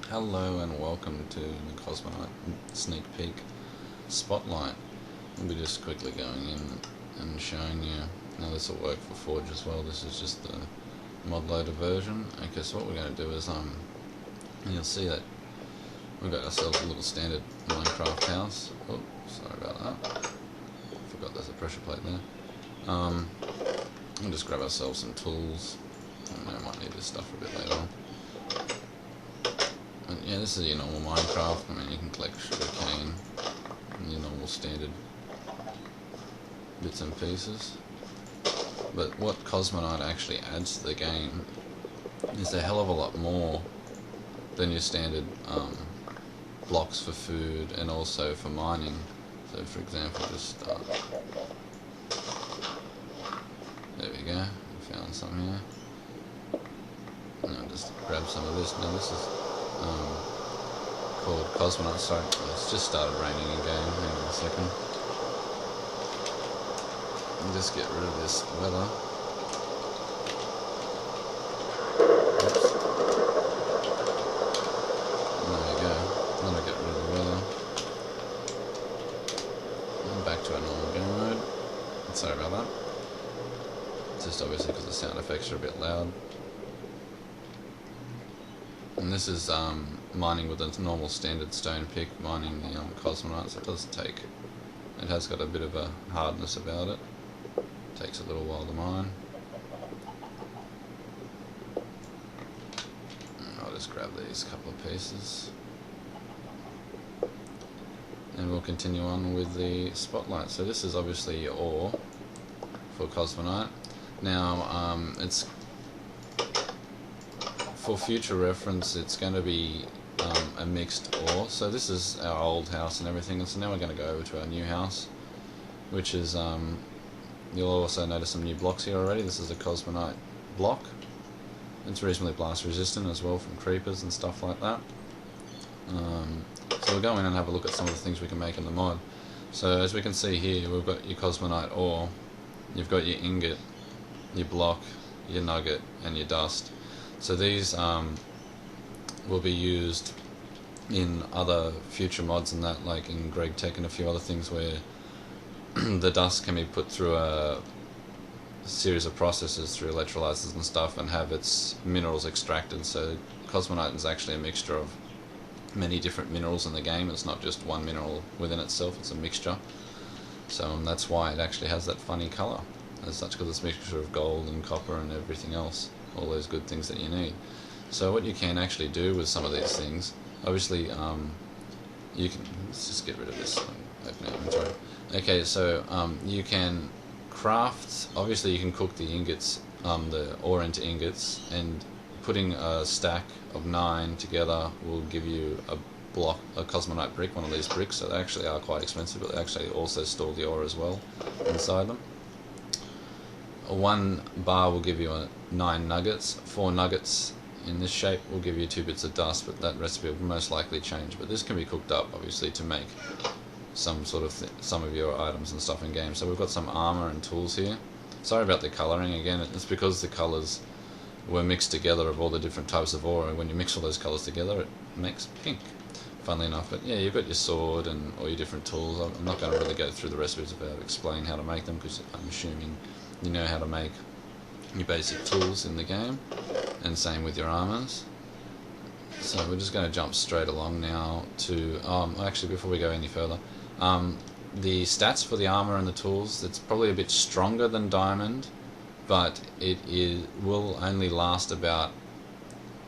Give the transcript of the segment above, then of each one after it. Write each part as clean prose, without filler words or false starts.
Hello and welcome to the Kozmonite sneak peek spotlight. We'll be just quickly going in and showing you. Now this will work for Forge as well. This is just the mod loader version. Okay, so what we're going to do is you'll see that we've got ourselves a little standard Minecraft house. Oh, sorry about that. Forgot there's a pressure plate there. We'll just grab ourselves some tools. I might need this stuff a bit later on. Yeah, this is your normal Minecraft. I mean, you can collect sugarcane and your normal standard bits and pieces. But what Kozmonite actually adds to the game is a hell of a lot more than your standard blocks for food and also for mining. So, for example, just there we go. We found some here. Now just grab some of this. Now this is called Kozmonite. Sorry, it's just started raining in game. Hang on a second. And just get rid of this weather. Oops. There we go. Now I get rid of the weather. And back to our normal game mode. Sorry about that. It's just obviously because the sound effects are a bit loud. And this is mining with a normal standard stone pick, mining the Kozmonite, so it does take, it has got a bit of a hardness about it. Takes a little while to mine. And I'll just grab these couple of pieces. And we'll continue on with the spotlight. So this is obviously your ore for Kozmonite. Now, it's for future reference, it's going to be a mixed ore. So this is our old house and everything, and so now we're going to go over to our new house, which is, you'll also notice some new blocks here already. This is a Kozmonite block. It's reasonably blast resistant as well from creepers and stuff like that. So we'll go in and have a look at some of the things we can make in the mod. So as we can see here, we've got your Kozmonite ore, you've got your ingot, your block, your nugget, and your dust. So these will be used in other future mods and that, like in Greg Tech and a few other things where the dust can be put through a series of processes through electrolyzers and stuff and have its minerals extracted. So Kozmonite is actually a mixture of many different minerals in the game. It's not just one mineral within itself, it's a mixture. So that's why it actually has that funny colour as such, because it's a mixture of gold and copper and everything else, all those good things that you need. So what you can actually do with some of these things, obviously you can, let's just get rid of this open inventory. Okay, so you can craft, obviously you can cook the ingots, the ore into ingots, and putting a stack of 9 together will give you a block, a Kozmonite brick, one of these bricks. So they actually are quite expensive, but they actually also store the ore as well inside them. 1 bar will give you 9 nuggets. 4 nuggets in this shape will give you 2 bits of dust, but that recipe will most likely change. But this can be cooked up, obviously, to make some sort of some of your items and stuff in game. So we've got some armor and tools here. Sorry about the coloring again. It's because the colors were mixed together of all the different types of ore, and when you mix all those colors together, it makes pink. Funnily enough, but yeah, you've got your sword and all your different tools. I'm not going to really go through the recipes about explaining how to make them, because I'm assuming you know how to make your basic tools in the game, and same with your armors. So we're just going to jump straight along now to, actually before we go any further, the stats for the armor and the tools, it's probably a bit stronger than diamond, but will only last about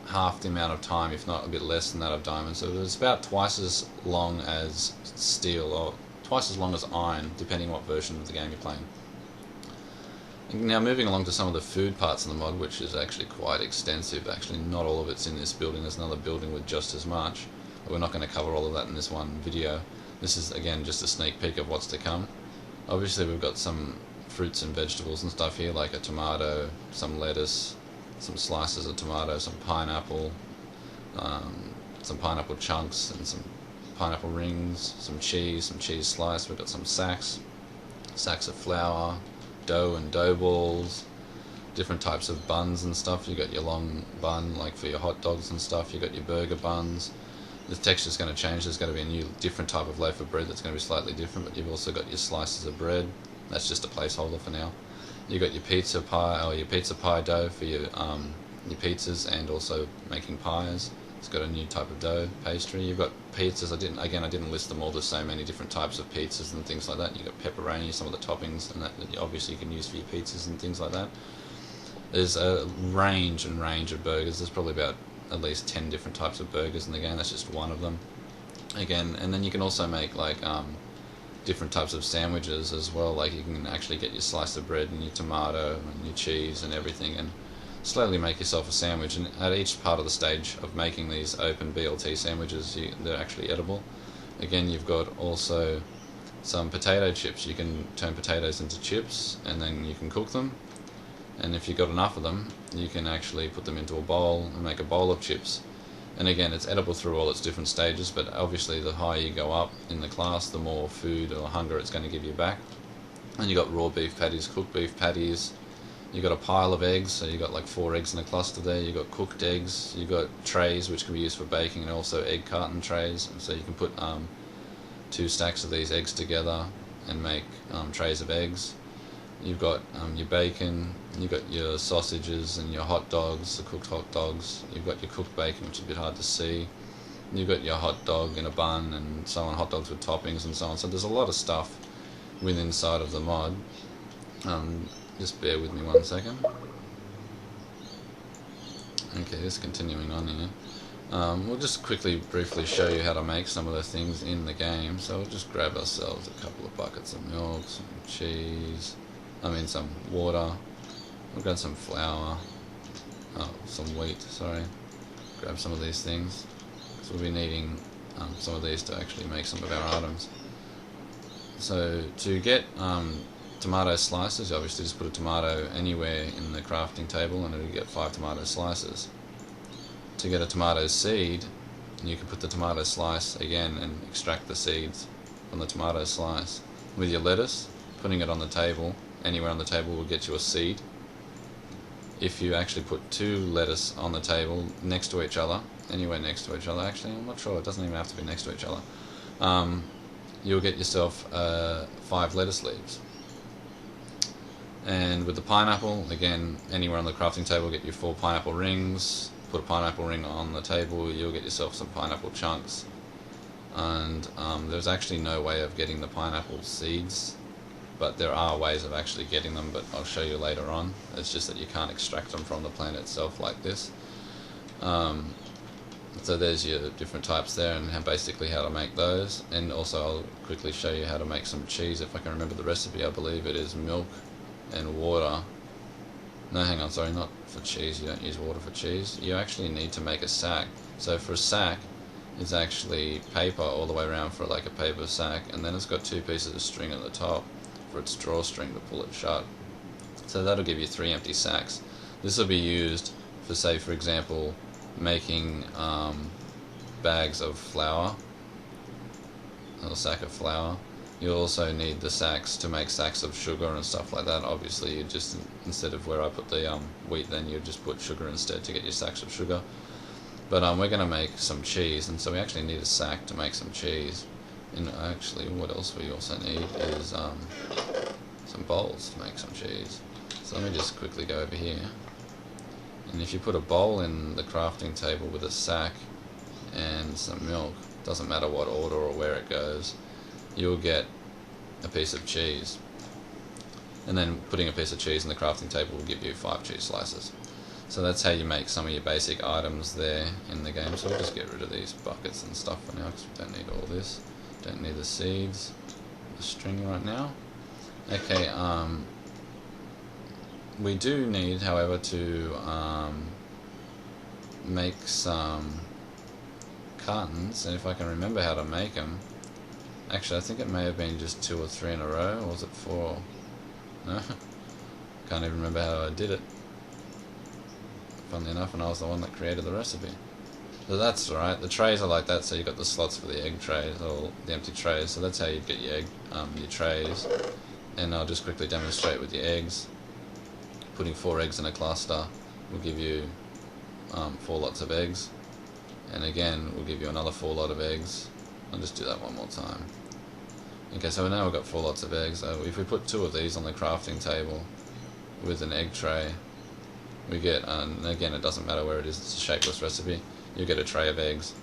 half the amount of time, if not a bit less than that of diamond. So it's about twice as long as steel, or twice as long as iron, depending what version of the game you're playing. Now moving along to some of the food parts of the mod, which is actually quite extensive. Actually not all of it's in this building, there's another building with just as much, but we're not going to cover all of that in this one video. This is again just a sneak peek of what's to come. Obviously we've got some fruits and vegetables and stuff here, like a tomato, some lettuce, some slices of tomato, some pineapple chunks, and some pineapple rings, some cheese slice. We've got some sacks of flour, dough and dough balls, different types of buns and stuff. You got your long bun, like for your hot dogs and stuff. You got your burger buns. The texture's going to change. There's going to be a new, different type of loaf of bread that's going to be slightly different. But you've also got your slices of bread. That's just a placeholder for now. You got your pizza pie or your pizza pie dough for your pizzas, and also making pies. It's got a new type of dough pastry. You've got pizzas. I didn't list them all. There's so many different types of pizzas and things like that. You got pepperoni, some of the toppings, and that obviously you can use for your pizzas and things like that. There's a range of burgers. There's probably about at least 10 different types of burgers in the game. That's just one of them. Again, and then you can also make like different types of sandwiches as well. Like you can actually get your slice of bread and your tomato and your cheese and everything, and slowly make yourself a sandwich. And at each part of the stage of making these open BLT sandwiches, they're actually edible. Again, you've got also some potato chips. You can turn potatoes into chips, and then you can cook them. And if you've got enough of them, you can actually put them into a bowl and make a bowl of chips. And again, it's edible through all its different stages, but obviously the higher you go up in the class, the more food or hunger it's going to give you back. And you got raw beef patties, cooked beef patties. You got a pile of eggs, so you got like 4 eggs in a cluster there. You got cooked eggs. You got trays which can be used for baking, and also egg carton trays. So you can put 2 stacks of these eggs together and make trays of eggs. You've got your bacon, you've got your sausages and your hot dogs, the cooked hot dogs. You've got your cooked bacon, which is a bit hard to see. You've got your hot dog in a bun and so on, hot dogs with toppings and so on. So there's a lot of stuff within inside of the mod. Just bear with me 1 second. Okay, just continuing on here. We'll just briefly show you how to make some of the things in the game. So we'll just grab ourselves a couple of buckets of milk, some cheese, some water. We'll grab some flour, some wheat, sorry. Grab some of these things. So we'll be needing some of these to actually make some of our items. So to get tomato slices, you obviously just put a tomato anywhere in the crafting table and it'll get 5 tomato slices. To get a tomato seed, you can put the tomato slice again and extract the seeds from the tomato slice. With your lettuce, putting it on the table, anywhere on the table will get you a seed. If you actually put 2 lettuce on the table next to each other, anywhere next to each other, actually I'm not sure, it doesn't even have to be next to each other, you'll get yourself 5 lettuce leaves. And with the pineapple, again, anywhere on the crafting table, get you 4 pineapple rings. Put a pineapple ring on the table, you'll get yourself some pineapple chunks. And there's actually no way of getting the pineapple seeds, but there are ways of actually getting them, but I'll show you later on. It's just that you can't extract them from the plant itself like this. So there's your different types there, and basically how to make those. And also I'll quickly show you how to make some cheese. If I can remember the recipe, I believe it is milk and water. No, hang on, sorry, not for cheese. You don't use water for cheese. You actually need to make a sack. So for a sack, it's actually paper all the way around for like a paper sack, and then it's got 2 pieces of string at the top for its drawstring to pull it shut. So that'll give you 3 empty sacks. This will be used for, say, for example, making bags of flour, a little sack of flour. You'll also need the sacks to make sacks of sugar and stuff like that. Obviously, you just, instead of where I put the wheat, then you just put sugar instead to get your sacks of sugar. But we're going to make some cheese, and so we actually need a sack to make some cheese. And actually, what else we also need is some bowls to make some cheese. So let me just quickly go over here. And if you put a bowl in the crafting table with a sack and some milk, doesn't matter what order or where it goes, you'll get a piece of cheese. And then putting a piece of cheese in the crafting table will give you 5 cheese slices. So that's how you make some of your basic items there in the game. So we'll just get rid of these buckets and stuff for now, because we don't need all this. Don't need the seeds, the string right now. Okay, we do need, however, to make some cartons, and if I can remember how to make them. Actually, I think it may have been just 2 or 3 in a row, or was it 4? No? Can't even remember how I did it. Funnily enough, and I was the one that created the recipe. So that's right, the trays are like that, so you've got the slots for the egg trays, or the empty trays, so that's how you get your egg, your trays. And I'll just quickly demonstrate with your eggs. putting 4 eggs in a cluster will give you 4 lots of eggs, and again will give you another 4 lot of eggs. I'll just do that one more time. Okay, so now we've got 4 lots of eggs. So if we put 2 of these on the crafting table with an egg tray, we get, and again it doesn't matter where it is, it's a shapeless recipe, you get a tray of eggs,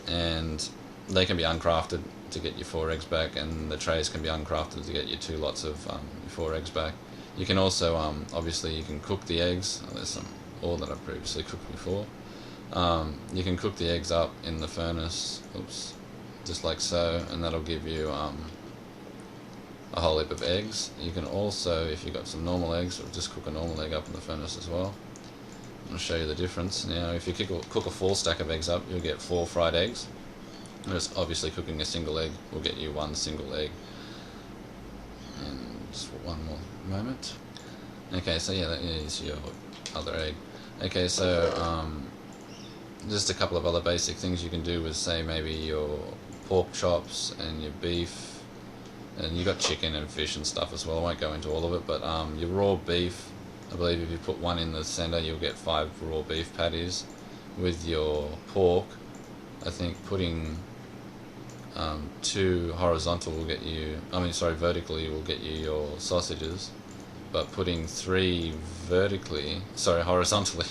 and they can be uncrafted to get your 4 eggs back, and the trays can be uncrafted to get you 2 lots of your 4 eggs back. You can also, obviously you can cook the eggs. There's some ore that I've previously cooked before. You can cook the eggs up in the furnace, just like so, and that'll give you a whole heap of eggs. You can also, if you've got some normal eggs, just cook a normal egg up in the furnace as well. I'll show you the difference. Now if you cook a full stack of eggs up, you'll get 4 fried eggs. Whereas obviously cooking a single egg will get you 1 single egg. And just one more moment. Okay, so yeah, that is your other egg. Okay, so just a couple of other basic things you can do with, say, maybe your pork chops and your beef, and you got chicken and fish and stuff as well. I won't go into all of it, but your raw beef, I believe if you put 1 in the center, you'll get 5 raw beef patties. With your pork, I think putting 2 horizontal will get you, vertically will get you your sausages, but putting 3 horizontally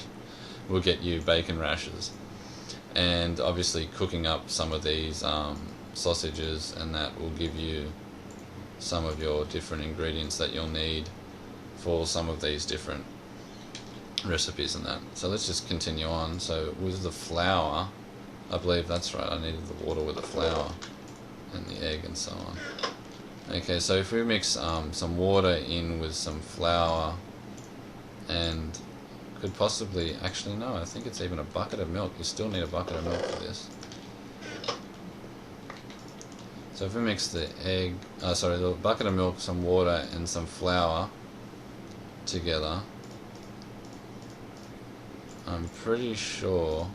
will get you bacon rashers. And obviously cooking up some of these sausages, and that will give you some of your different ingredients that you'll need for some of these different recipes and that. So let's just continue on. So with the flour, I believe that's right, I needed the water with the flour and the egg and so on. Okay, so if we mix some water in with some flour, and could possibly, actually no, I think it's even a bucket of milk. You still need a bucket of milk for this. So if we mix the the bucket of milk, some water and some flour together, I'm pretty sure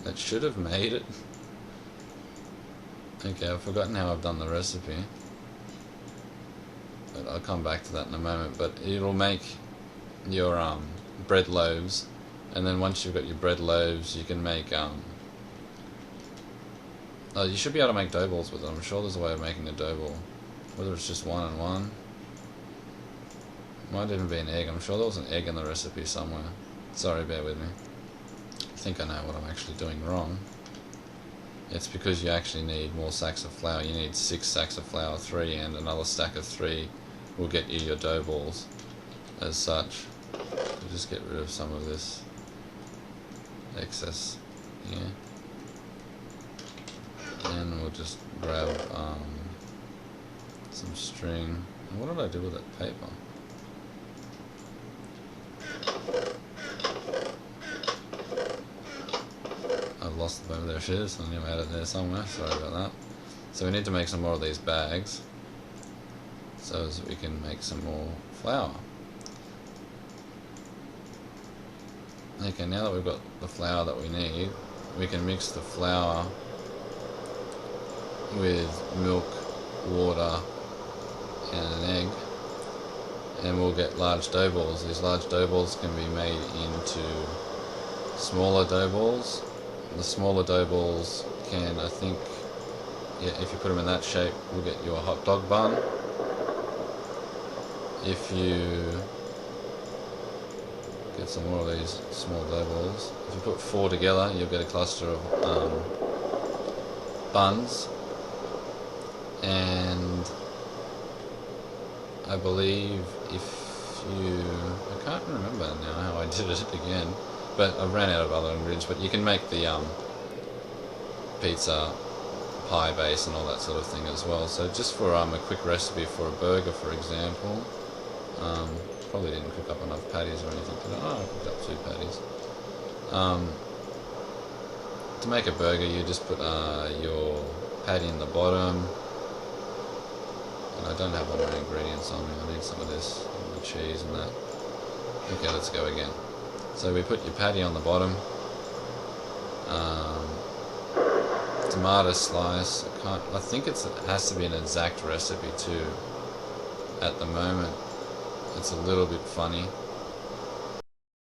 that should have made it. Okay, I've forgotten how I've done the recipe, but I'll come back to that in a moment. But it'll make your bread loaves, and then once you've got your bread loaves, you can make you should be able to make dough balls with it. I'm sure there's a way of making a dough ball, whether it's just 1 and 1. Might even be an egg. I'm sure there was an egg in the recipe somewhere. Sorry, bear with me. I think I know what I'm actually doing wrong. It's because you actually need more sacks of flour. You need 6 sacks of flour, 3, and another stack of 3 will get you your dough balls as such. We'll just get rid of some of this excess here. And we'll just grab some string. And what did I do with that paper? I've lost the paper. There she is. I knew I had it there somewhere. Sorry about that. So we need to make some more of these bags so as we can make some more flour. Okay, now that we've got the flour that we need, we can mix the flour with milk, water and an egg, and we'll get large dough balls. These large dough balls can be made into smaller dough balls. The smaller dough balls can, I think, if you put them in that shape, will get you a hot dog bun. If you get some more of these small dough balls, if you put 4 together, you'll get a cluster of buns. And I believe if you, I can't remember now how I did it again, but I ran out of other ingredients. But you can make the pizza pie base and all that sort of thing as well. So just for a quick recipe for a burger, for example, probably didn't cook up enough patties or anything today. Oh, I cooked up 2 patties. To make a burger, you just put your patty in the bottom. And I don't have all my ingredients on me. I need some of this, and the cheese and that. Okay, let's go again. So we put your patty on the bottom. Tomato slice. I think it has to be an exact recipe too. at the moment it's a little bit funny.